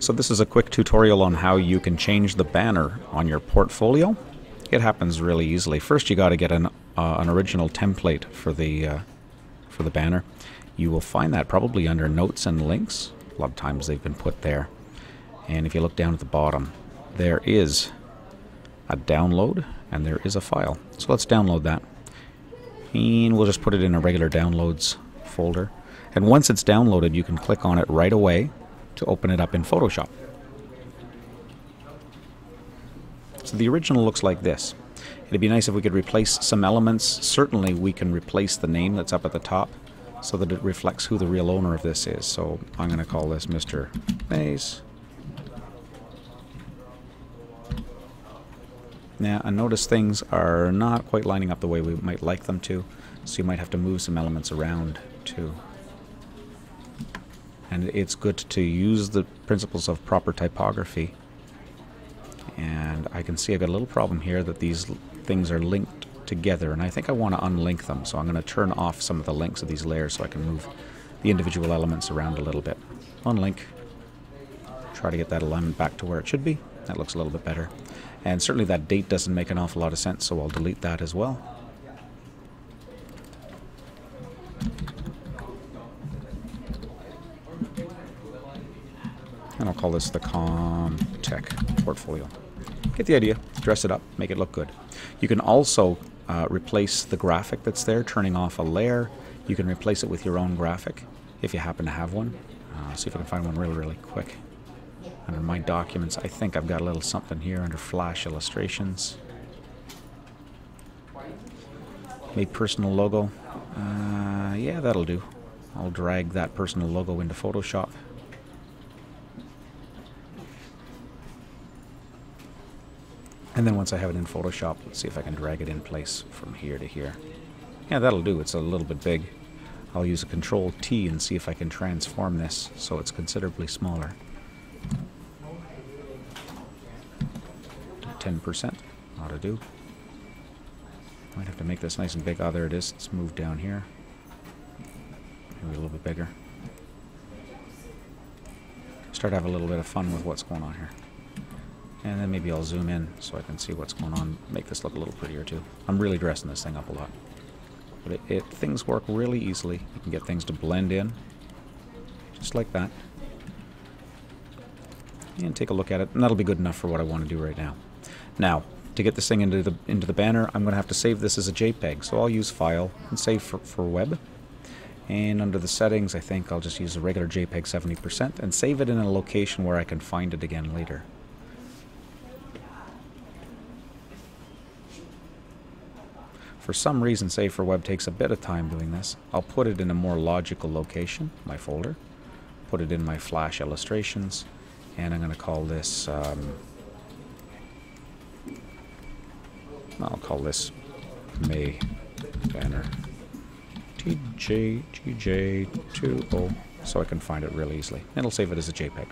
So this is a quick tutorial on how you can change the banner on your portfolio. It happens really easily. First you got to get an original template for the banner. You will find that probably under notes and links. A lot of times they've been put there. And if you look down at the bottom, there is a download and there is a file. So let's download that. And we'll just put it in a regular downloads folder. And once it's downloaded, you can click on it right away to open it up in Photoshop. So the original looks like this. It'd be nice if we could replace some elements. Certainly we can replace the name that's up at the top so that it reflects who the real owner of this is. So I'm going to call this Mr. Mays. Now, I notice things are not quite lining up the way we might like them to, so you might have to move some elements around too. And it's good to use the principles of proper typography. And I can see I've got a little problem here that these things are linked together, and I think I want to unlink them, so I'm going to turn off some of the links of these layers so I can move the individual elements around a little bit. Unlink. Try to get that alignment back to where it should be. That looks a little bit better. And certainly that date doesn't make an awful lot of sense, so I'll delete that as well. And I'll call this the ComTech Portfolio. Get the idea. Dress it up. Make it look good. You can also replace the graphic that's there, turning off a layer. You can replace it with your own graphic if you happen to have one. See if I can find one really quick. Under my documents, I think I've got a little something here under Flash Illustrations. Made personal logo. Yeah, that'll do. I'll drag that personal logo into Photoshop. And then once I have it in Photoshop, let's see if I can drag it in place from here to here. Yeah, that'll do. It's a little bit big. I'll use a Control-T and see if I can transform this so it's considerably smaller. 10% ought to do. Might have to make this nice and big. Oh, there it is. It's moved down here. Maybe a little bit bigger. Start to have a little bit of fun with what's going on here. And then maybe I'll zoom in so I can see what's going on. Make this look a little prettier too. I'm really dressing this thing up a lot. But things work really easily. You can get things to blend in. Just like that. And take a look at it. And that'll be good enough for what I want to do right now. Now, to get this thing into the banner, I'm going to have to save this as a JPEG. So I'll use File and Save for Web. And under the settings, I think I'll just use a regular JPEG 70% and save it in a location where I can find it again later. For some reason, Save for Web takes a bit of time doing this. I'll put it in a more logical location, my folder. Put it in my Flash Illustrations. And I'm going to call this, I'll call this May Banner TJ20, so I can find it really easily. It'll save it as a JPEG.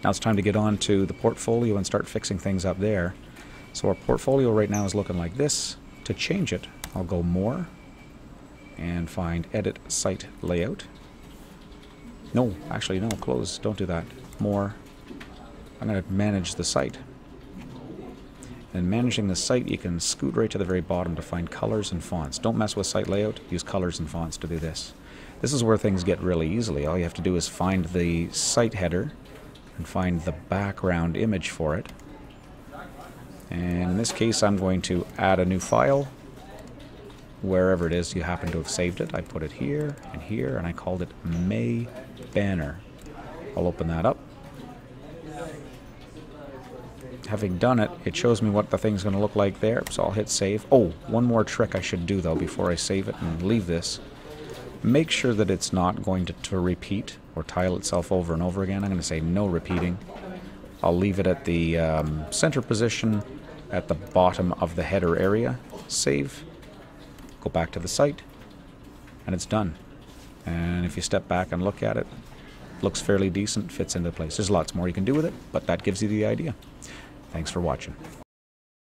Now it's time to get on to the portfolio and start fixing things up there. So our portfolio right now is looking like this. To change it, I'll go More and find Edit Site Layout. No, actually no, close, don't do that. More. I'm going to manage the site. And managing the site, you can scoot right to the very bottom to find colors and fonts. Don't mess with site layout, use colors and fonts to do this. This is where things get really easily. All you have to do is find the site header and find the background image for it. And in this case, I'm going to add a new file. Wherever it is you happen to have saved it. I put it here, and I called it May Banner. I'll open that up. Having done it, it shows me what the thing's going to look like there, so I'll hit save. Oh, one more trick I should do though before I save it and leave this. Make sure that it's not going to repeat or tile itself over and over again. I'm going to say no repeating. I'll leave it at the center position at the bottom of the header area. Save. Go back to the site, and it's done. And if you step back and look at it, looks fairly decent, fits into place. There's lots more you can do with it, but that gives you the idea. Thanks for watching.